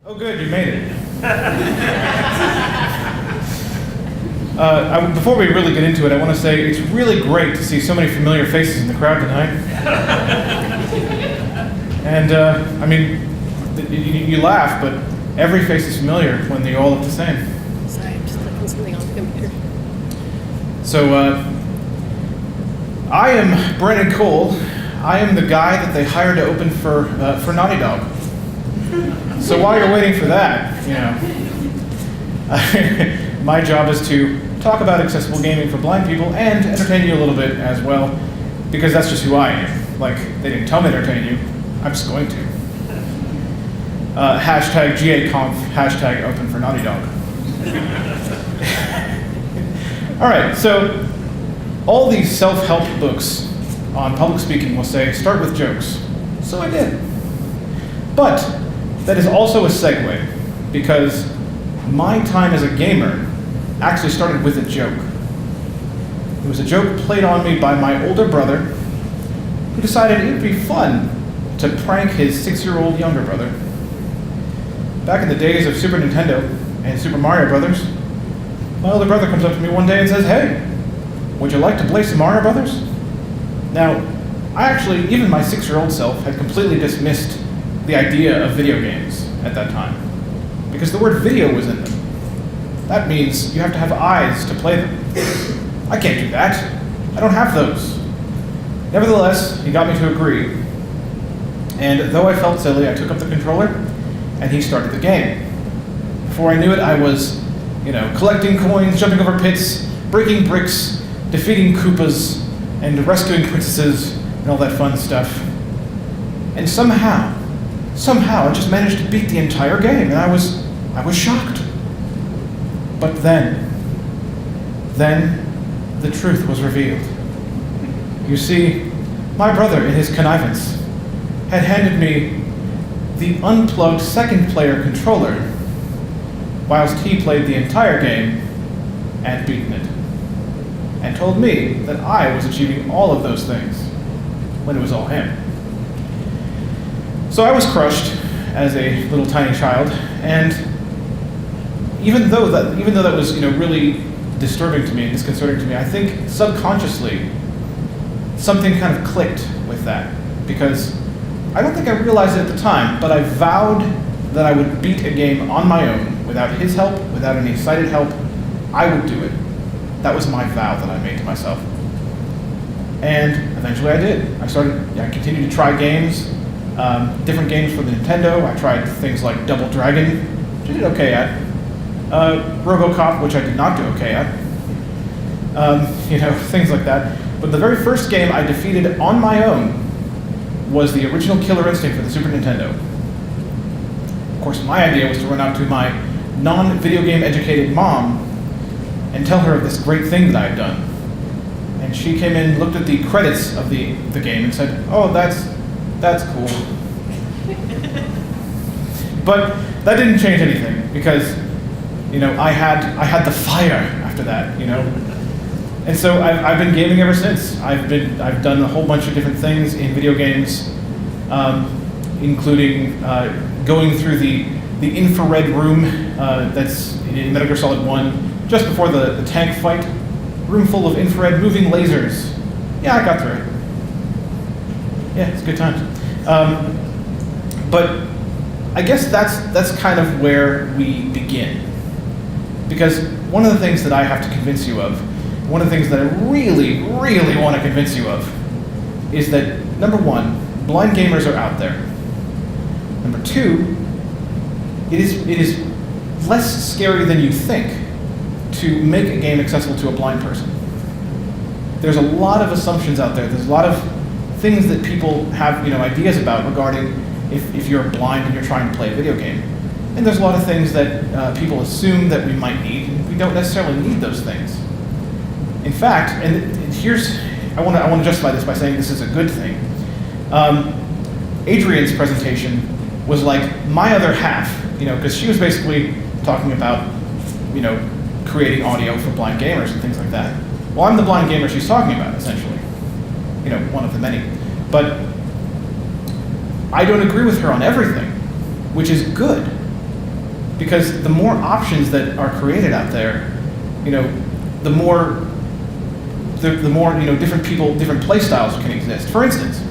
Oh good, you made it. Before we really get into it, I want to say it's really great to see so many familiar faces in the crowd tonight. And, I mean, you laugh, but every face is familiar when they all look the same. Sorry, I'm just clicking something on the computer. So, I am Brennan Cole. I am the guy that they hired to open for Naughty Dog. So while you're waiting for that, you know, my job is to talk about accessible gaming for blind people and entertain you a little bit as well, because that's just who I am. Like, they didn't tell me to entertain you, I'm just going to. Hashtag GAConf, hashtag open for Naughty Dog. All right, so all these self-help books on public speaking will say, start with jokes. So I did. But that is also a segue, because my time as a gamer actually started with a joke. It was a joke played on me by my older brother, who decided it would be fun to prank his 6-year-old younger brother. Back in the days of Super Nintendo and Super Mario Brothers, my older brother comes up to me one day and says, "Hey, would you like to play some Mario Brothers?" Now, I actually, even my 6-year-old self, had completely dismissed the idea of video games at that time, because the word video was in them. That means you have to have eyes to play them. I can't do that. I don't have those. Nevertheless, he got me to agree, and though I felt silly, I took up the controller, and he started the game. Before I knew it, I was, collecting coins, jumping over pits, breaking bricks, defeating Koopas, and rescuing princesses, and all that fun stuff. And somehow I just managed to beat the entire game, and I was shocked. But then the truth was revealed. You see, my brother, in his connivance, had handed me the unplugged second-player controller, whilst he played the entire game and beaten it, and told me that I was achieving all of those things when it was all him. So I was crushed as a little tiny child, and even though that was really disturbing to me and disconcerting to me, I think subconsciously something kind of clicked with that, because I don't think I realized it at the time, but I vowed that I would beat a game on my own, without his help, without any sighted help. I would do it. That was my vow that I made to myself. And eventually I did. I continued to try games, different games for the Nintendo. I tried things like Double Dragon, which I did okay at. RoboCop, which I did not do okay at. Things like that. But the very first game I defeated on my own was the original Killer Instinct for the Super Nintendo. Of course, my idea was to run out to my non-video game educated mom and tell her of this great thing that I had done. And she came in, looked at the credits of the game and said, "Oh, that's cool." But that didn't change anything, because I had the fire after that, And so I've been gaming ever since. I've done a whole bunch of different things in video games, including going through the infrared room that's in Metal Gear Solid 1, just before the tank fight. Room full of infrared moving lasers. Yeah, I got through it. Yeah, it's good times. But I guess that's kind of where we begin. Because one of the things that I have to convince you of, one of the things that I really, really want to convince you of, is that, number one, blind gamers are out there. Number two, it is less scary than you think to make a game accessible to a blind person. There's a lot of assumptions out there. There's a lot of things that people have ideas about regarding if you're blind and you're trying to play a video game. And there's a lot of things that people assume that we might need, and we don't necessarily need those things. In fact, I want to justify this by saying this is a good thing. Adrian's presentation was like my other half, because she was basically talking about, creating audio for blind gamers and things like that. Well, I'm the blind gamer she's talking about, essentially. One of the many. But I don't agree with her on everything, which is good. Because the more options that are created out there, the more different people, different play styles can exist. For instance,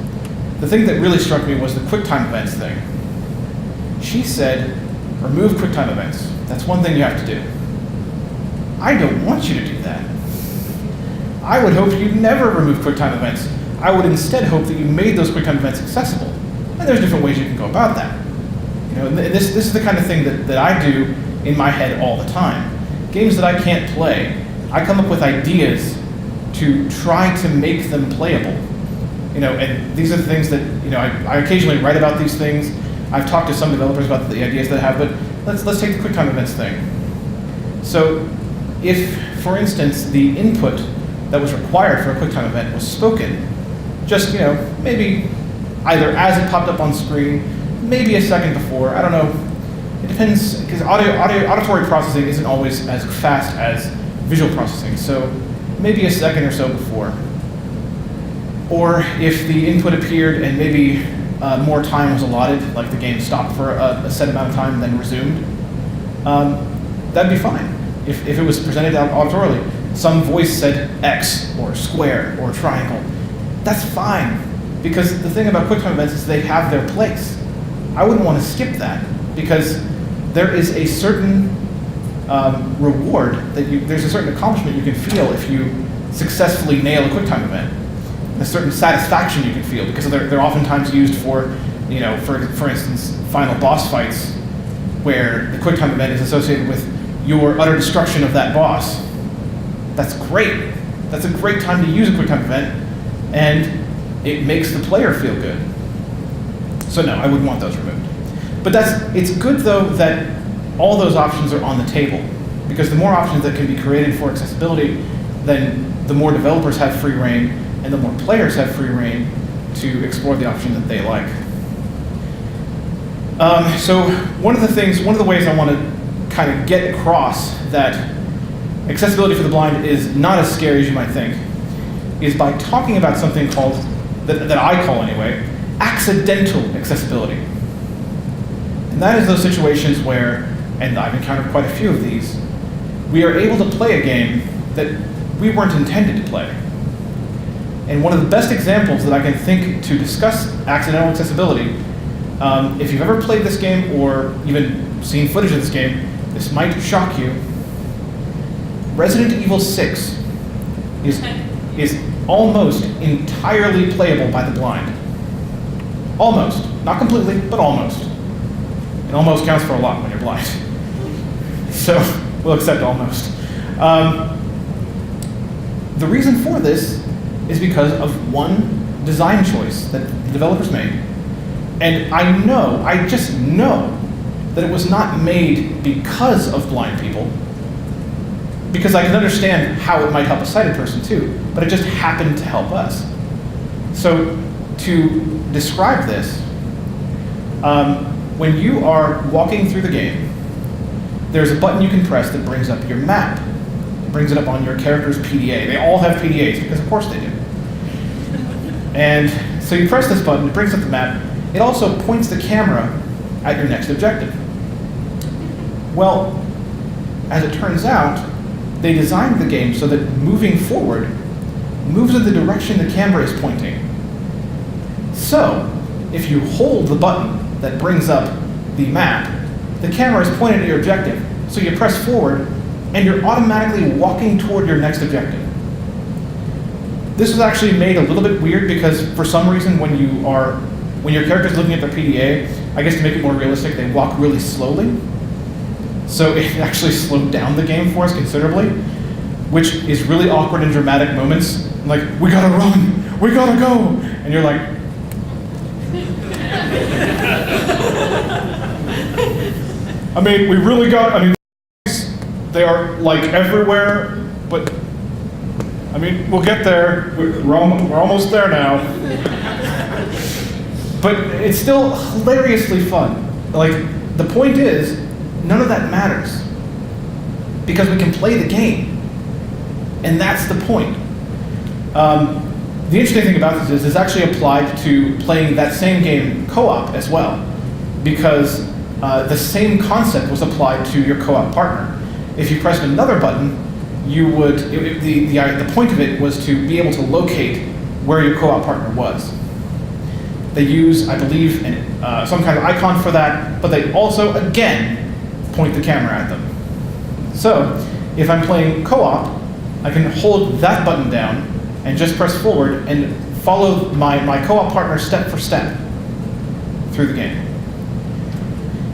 the thing that really struck me was the QuickTime events thing. She said, remove QuickTime events. That's one thing you have to do. I don't want you to do that. I would hope you never remove QuickTime events. I would instead hope that you made those QuickTime events accessible. And there's different ways you can go about that. This is the kind of thing that I do in my head all the time. Games that I can't play, I come up with ideas to try to make them playable. And these are the things that, I occasionally write about these things. I've talked to some developers about the ideas that I have, but let's take the QuickTime events thing. So if, for instance, the input that was required for a QuickTime event was spoken, just, maybe either as it popped up on screen, maybe a second before, I don't know. It depends, because auditory processing isn't always as fast as visual processing, so maybe a second or so before. Or if the input appeared and maybe more time was allotted, like the game stopped for a set amount of time and then resumed, that'd be fine. If it was presented auditorily, some voice said X or square or triangle, that's fine. Because the thing about QuickTime events is they have their place. I wouldn't want to skip that because there is a certain reward there's a certain accomplishment you can feel if you successfully nail a QuickTime event. A certain satisfaction you can feel because they're oftentimes used for, for instance, final boss fights where the QuickTime event is associated with your utter destruction of that boss. That's great. That's a great time to use a QuickTime event, and it makes the player feel good. So no, I wouldn't want those removed. But it's good though that all those options are on the table, because the more options that can be created for accessibility, then the more developers have free reign, and the more players have free reign to explore the option that they like. So one of the ways I want to kind of get across that accessibility for the blind is not as scary as you might think, is by talking about something called, that I call anyway, accidental accessibility. And that is those situations where, and I've encountered quite a few of these, we are able to play a game that we weren't intended to play. And one of the best examples that I can think to discuss accidental accessibility, if you've ever played this game or even seen footage of this game, this might shock you. Resident Evil 6 is almost entirely playable by the blind. Almost. Not completely, but almost. And almost counts for a lot when you're blind. So we'll accept almost. The reason for this is because of one design choice that the developers made. And I just know that it was not made because of blind people, because I can understand how it might help a sighted person too, but it just happened to help us. So to describe this, when you are walking through the game, there's a button you can press that brings up your map. It brings it up on your character's PDA. They all have PDAs, because of course they do. And so you press this button, it brings up the map. It also points the camera at your next objective. Well, as it turns out, they designed the game so that moving forward moves in the direction the camera is pointing. So, if you hold the button that brings up the map, the camera is pointed at your objective. So you press forward, and you're automatically walking toward your next objective. This was actually made a little bit weird because for some reason when your character's looking at their PDA, I guess to make it more realistic, they walk really slowly. So it actually slowed down the game for us considerably, which is really awkward in dramatic moments. Like, we gotta run, we gotta go. And you're like, they are like everywhere, but we'll get there. We're almost there now. But it's still hilariously fun. Like, the point is, none of that matters because we can play the game. And that's the point. The interesting thing about this is it's actually applied to playing that same game co-op as well. Because the same concept was applied to your co-op partner. If you pressed another button, you would, the point of it was to be able to locate where your co-op partner was. They use, I believe, some kind of icon for that, but they also, again, point the camera at them. So, if I'm playing co-op, I can hold that button down and just press forward and follow my co-op partner step for step through the game.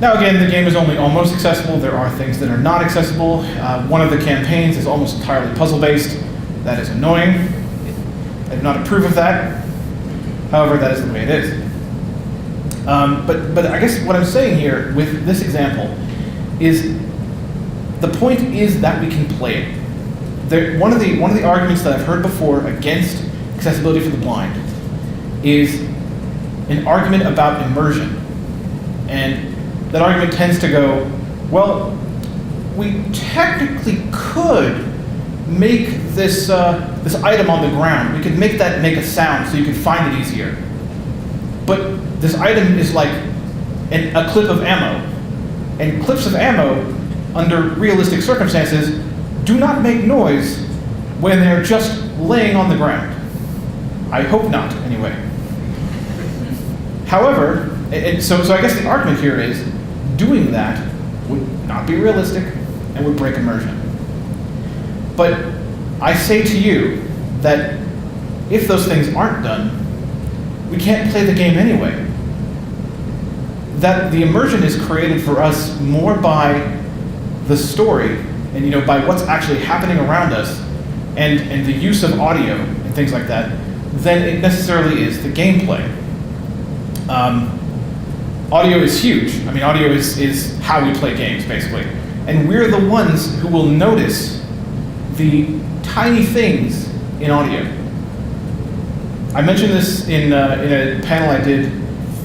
Now again, the game is only almost accessible. There are things that are not accessible. One of the campaigns is almost entirely puzzle-based. That is annoying. I do not approve of that. However, that is the way it is. But I guess what I'm saying here with this example is the point is that we can play it. One of the arguments that I've heard before against accessibility for the blind is an argument about immersion. And that argument tends to go, well, we technically could make this item on the ground. We could make that make a sound so you could find it easier. But this item is like a clip of ammo. And clips of ammo, under realistic circumstances, do not make noise when they're just laying on the ground. I hope not, anyway. However, so I guess the argument here is doing that would not be realistic and would break immersion. But I say to you that if those things aren't done, we can't play the game anyway. That the immersion is created for us more by the story and by what's actually happening around us and the use of audio and things like that than it necessarily is the gameplay. Audio is huge. I mean, audio is how we play games, basically. And we're the ones who will notice the tiny things in audio. I mentioned this in a panel I did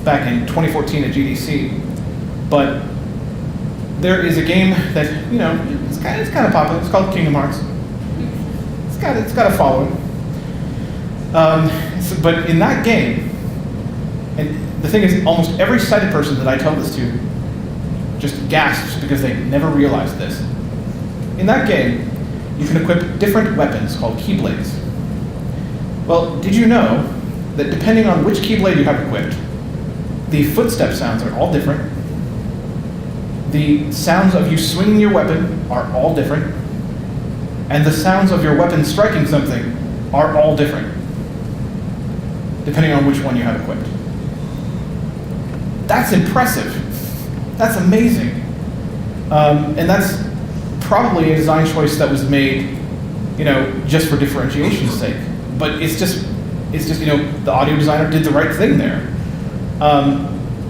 back in 2014 at GDC, but there is a game that, it's kind of popular. It's called Kingdom Hearts. It's got a following. But in that game, and the thing is, almost every sighted person that I tell this to just gasps because they never realized this. In that game, you can equip different weapons called keyblades. Well, did you know that depending on which keyblade you have equipped, the footstep sounds are all different, the sounds of you swinging your weapon are all different, and the sounds of your weapon striking something are all different, depending on which one you have equipped. That's impressive. That's amazing. And that's probably a design choice that was made, just for differentiation's sake. But it's just, the audio designer did the right thing there.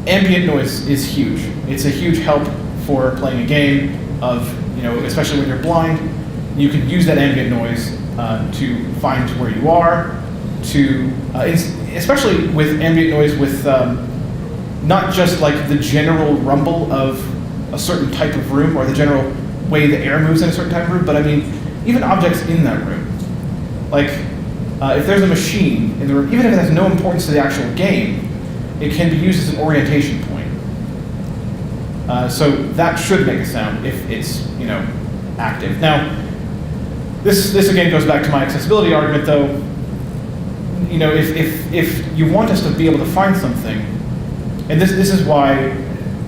Ambient noise is huge. It's a huge help for playing a game of, especially when you're blind. You can use that ambient noise to find where you are, especially with ambient noise with not just like the general rumble of a certain type of room or the general way the air moves in a certain type of room, but I mean, even objects in that room. Like, if there's a machine in the room, even if it has no importance to the actual game, it can be used as an orientation point. So that should make a sound if it's, active. Now, this again goes back to my accessibility argument, though. If you want us to be able to find something, and this is why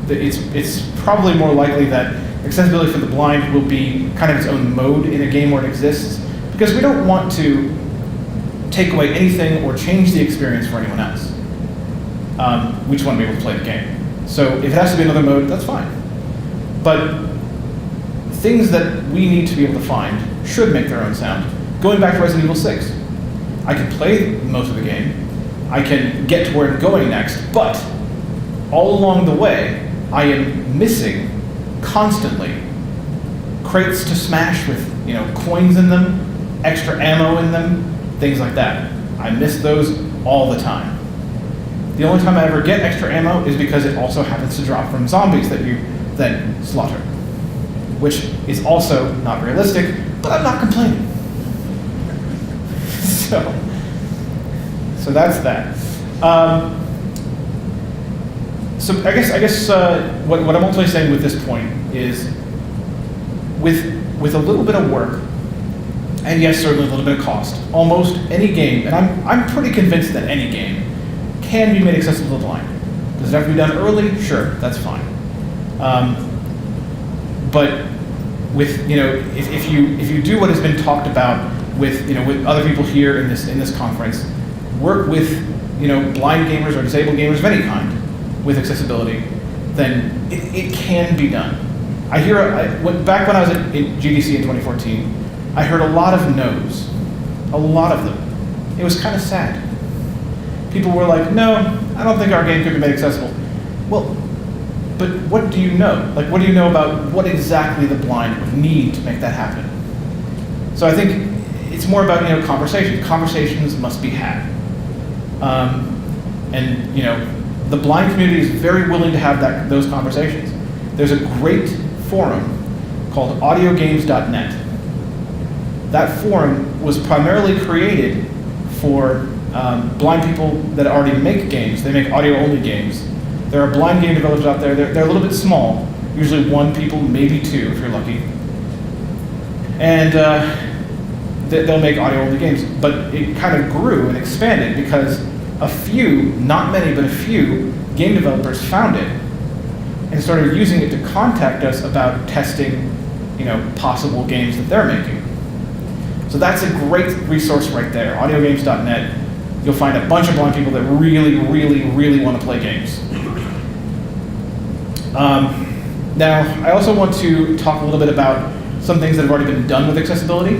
it's probably more likely that accessibility for the blind will be kind of its own mode in a game where it exists, because we don't want to take away anything or change the experience for anyone else. We just want to be able to play the game. So if it has to be another mode, that's fine. But things that we need to be able to find should make their own sound. Going back to Resident Evil 6, I can play most of the game, I can get to where I'm going next, but all along the way, I am missing constantly crates to smash with coins in them, extra ammo in them, things like that. I miss those all the time. The only time I ever get extra ammo is because it also happens to drop from zombies that you then slaughter, which is also not realistic, but I'm not complaining. So that's that. So I guess what I'm ultimately saying with this point is, with a little bit of work, and yes, certainly a little bit of cost, almost any game, and I'm pretty convinced that any game can be made accessible to the blind. Does it have to be done early? Sure, that's fine. But with if you do what has been talked about with with other people here in this conference, work with blind gamers or disabled gamers of any kind with accessibility, then it can be done. I hear back when I was at GDC in 2014, I heard a lot of no's, a lot of them. It was kind of sad. People were like, no, I don't think our game could be made accessible. Well, but what do you know? Like, what do you know about what exactly the blind would need to make that happen? So I think it's more about conversation. Conversations must be had, and the blind community is very willing to have those conversations. There's a great forum called audiogames.net. That forum was primarily created for blind people that already make games. They make audio-only games. There are blind game developers out there. They're a little bit small, usually one people, maybe two if you're lucky. And they'll make audio-only games. But it kind of grew and expanded because a few, not many, but a few game developers found it and started using it to contact us about testing, possible games that they're making. So that's a great resource right there, audiogames.net. You'll find a bunch of blind people that really, really, really want to play games. Now, I also want to talk a little bit about some things that have already been done with accessibility,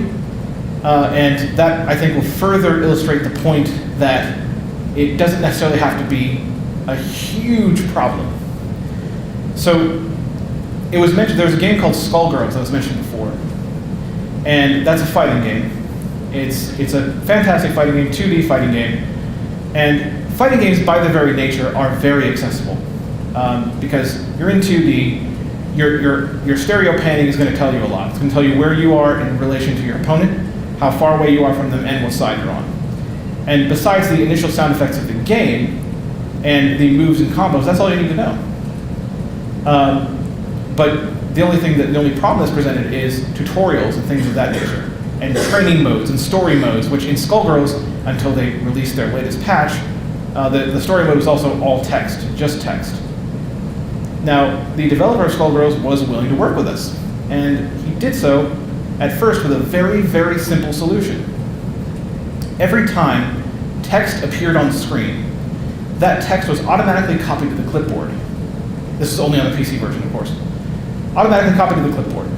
and that I think will further illustrate the point that it doesn't necessarily have to be a huge problem. So, it was mentioned, there was a game called Skullgirls that was mentioned before, and that's a fighting game. It's a fantastic fighting game, 2D fighting game, and fighting games by their very nature are very accessible because you're in 2D. Your stereo panning is going to tell you a lot. It's going to tell you where you are in relation to your opponent, how far away you are from them, and what side you're on. And besides the initial sound effects of the game and the moves and combos, that's all you need to know. But the only problem that's presented is tutorials and things of that nature, and training modes and story modes, which in Skullgirls, until they released their latest patch, the story mode was also all text, just text. Now, the developer of Skullgirls was willing to work with us, and he did so at first with a very, very simple solution. Every time text appeared on screen, that text was automatically copied to the clipboard. This is only on the PC version, of course. Automatically copied to the clipboard.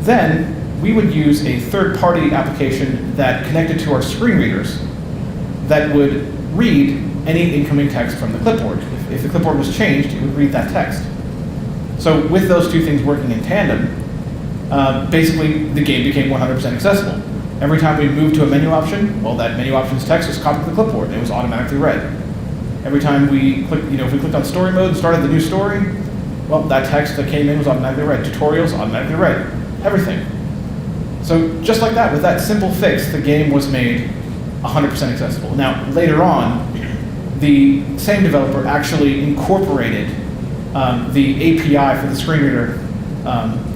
Then, we would use a third-party application that connected to our screen readers that would read any incoming text from the clipboard. If the clipboard was changed, it would read that text. So with those two things working in tandem, basically the game became 100% accessible. Every time we moved to a menu option, well, that menu option's text was copied to the clipboard and it was automatically read. Every time we clicked, if we clicked on story mode and started the new story, well, that text that came in was automatically read. Tutorials, automatically read. Everything. So just like that, with that simple fix, the game was made 100% accessible. Now, later on, the same developer actually incorporated the API for the screen reader,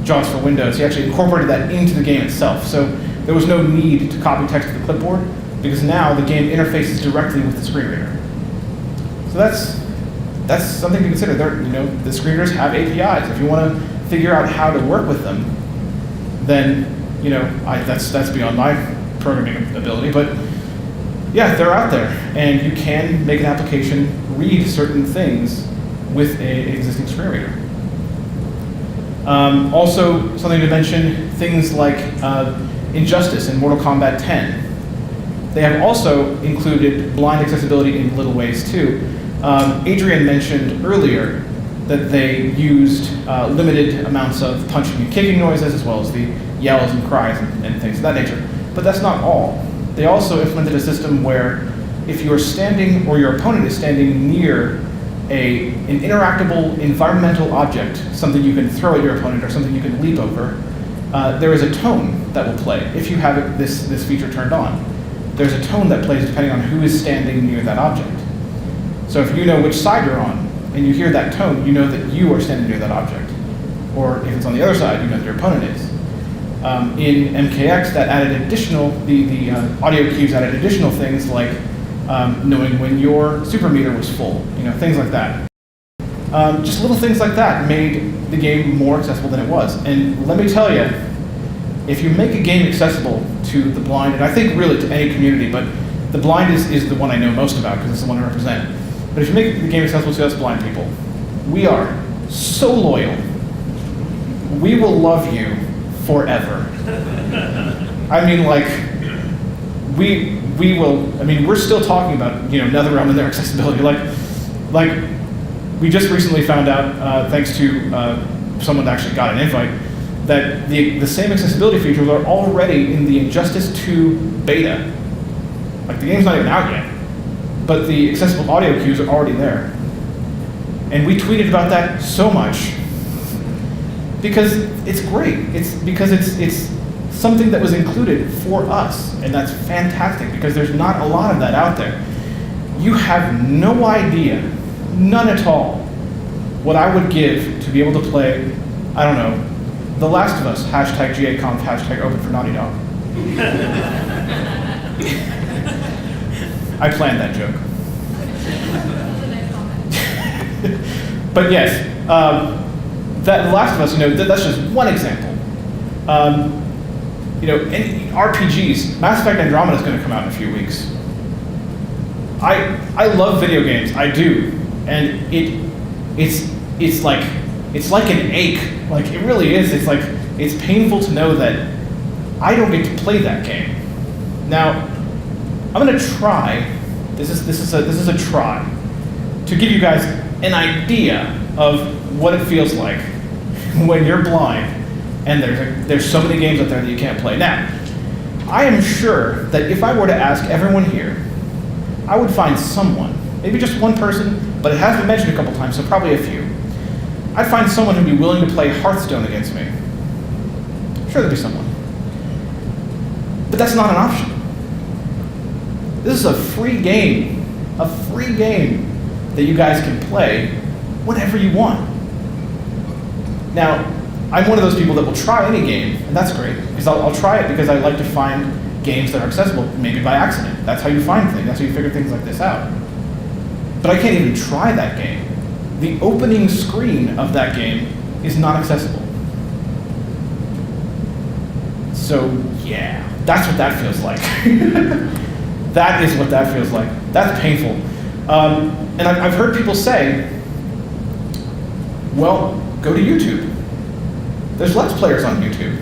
JAWS for Windows. He actually incorporated that into the game itself. So there was no need to copy text to the clipboard, because now the game interfaces directly with the screen reader. So that's something to consider. The screen readers have APIs. If you want to figure out how to work with them, then that's beyond my programming ability. But yeah, they're out there, and you can make an application read certain things with an existing screen reader. Also, something to mention, things like Injustice and Mortal Kombat 10. They have also included blind accessibility in little ways too. Adrian mentioned earlier that they used limited amounts of punching and kicking noises, as well as the yells and cries and things of that nature. But that's not all. They also implemented a system where if you are standing, or your opponent is standing near an interactable environmental object, something you can throw at your opponent or something you can leap over, there is a tone that will play if you have this feature turned on. There's a tone that plays depending on who is standing near that object. So if you know which side you're on, and you hear that tone, you know that you are standing near that object. Or if it's on the other side, you know that your opponent is. In MKX, that added additional, the audio cues added additional things like knowing when your super meter was full, things like that. Just little things like that made the game more accessible than it was. And let me tell you, if you make a game accessible to the blind, and I think really to any community, but the blind is the one I know most about because it's the one I represent. But if you make the game accessible to us blind people, we are so loyal. We will love you forever. I mean, like, we will, we're still talking about, NetherRealm and their accessibility. Like, we just recently found out, thanks to someone that actually got an invite, that the same accessibility features are already in the Injustice 2 beta. Like, the game's not even out yet, but the accessible audio cues are already there. And we tweeted about that so much because it's great. It's because it's something that was included for us, and that's fantastic because there's not a lot of that out there. You have no idea, none at all, what I would give to be able to play, I don't know, The Last of Us, #GAConf, #open for Naughty Dog. I planned that joke. But yes, that The Last of Us, that's just one example. Any RPGs, Mass Effect Andromeda is going to come out in a few weeks. I love video games, I do, and it's like an ache. Like, it really is. It's like, it's painful to know that I don't get to play that game. Now, I'm going to try. This is a try to give you guys an idea of what it feels like when you're blind and there's so many games out there that you can't play. Now, I am sure that if I were to ask everyone here, I would find someone, maybe just one person, but it has been mentioned a couple times, so probably a few. I'd find someone who'd be willing to play Hearthstone against me. I'm sure there'd be someone. But that's not an option. This is a free game that you guys can play whenever you want. Now, I'm one of those people that will try any game, and that's great, because I'll try it because I like to find games that are accessible, maybe by accident. That's how you find things, that's how you figure things like this out. But I can't even try that game. The opening screen of that game is not accessible. So yeah, that's what that feels like. That is what that feels like. That's painful. And I've heard people say, well, go to YouTube. There's Let's Players on YouTube.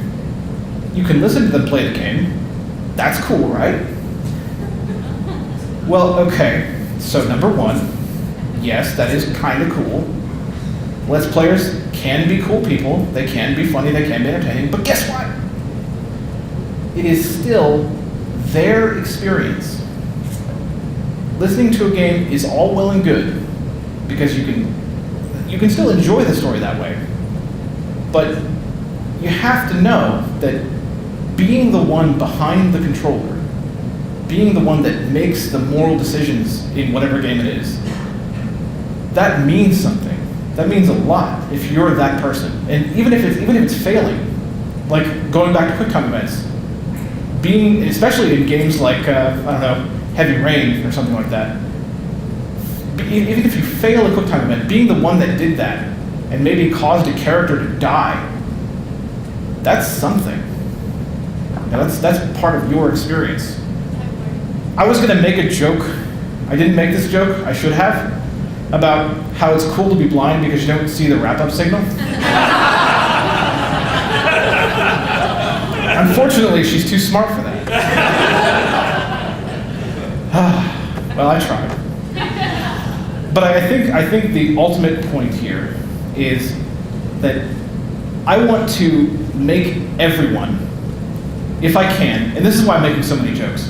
You can listen to them play the game. That's cool, right? Well, okay, so number one, yes, that is kind of cool. Let's Players can be cool people. They can be funny, they can be entertaining, but guess what? It is still their experience. Listening to a game is all well and good because you can still enjoy the story that way. But you have to know that being the one behind the controller, being the one that makes the moral decisions in whatever game it is, that means something. That means a lot if you're that person. And even if it's failing, like going back to QuickTime events, being, especially in games like, I don't know, Heavy Rain or something like that, even if you fail a QuickTime event, being the one that did that and maybe caused a character to die, that's something. Now that's part of your experience. I was gonna make a joke, I didn't make this joke, I should have, about how it's cool to be blind because you don't see the wrap-up signal. Unfortunately, she's too smart for that. Well, I tried. But I think the ultimate point here is that I want to make everyone, if I can, and this is why I'm making so many jokes,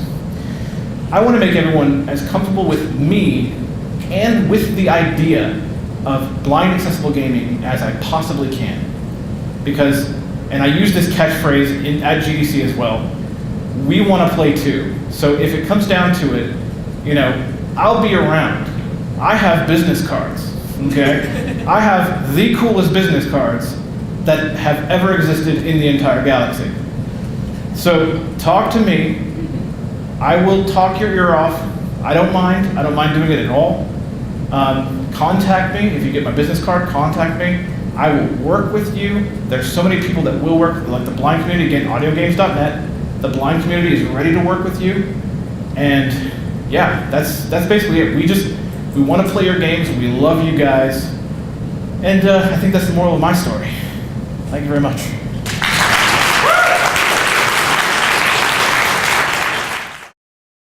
I want to make everyone as comfortable with me and with the idea of blind accessible gaming as I possibly can. Because, and I use this catchphrase at GDC as well, we want to play too. So if it comes down to it, I'll be around. I have business cards. Okay? I have the coolest business cards that have ever existed in the entire galaxy. So talk to me. I will talk your ear off. I don't mind. I don't mind doing it at all. Contact me. If you get my business card, contact me. I will work with you. There's so many people that will work, like the blind community, again, audiogames.net. The blind community is ready to work with you. And yeah, that's basically it. We want to play your games. We love you guys. And I think that's the moral of my story. Thank you very much.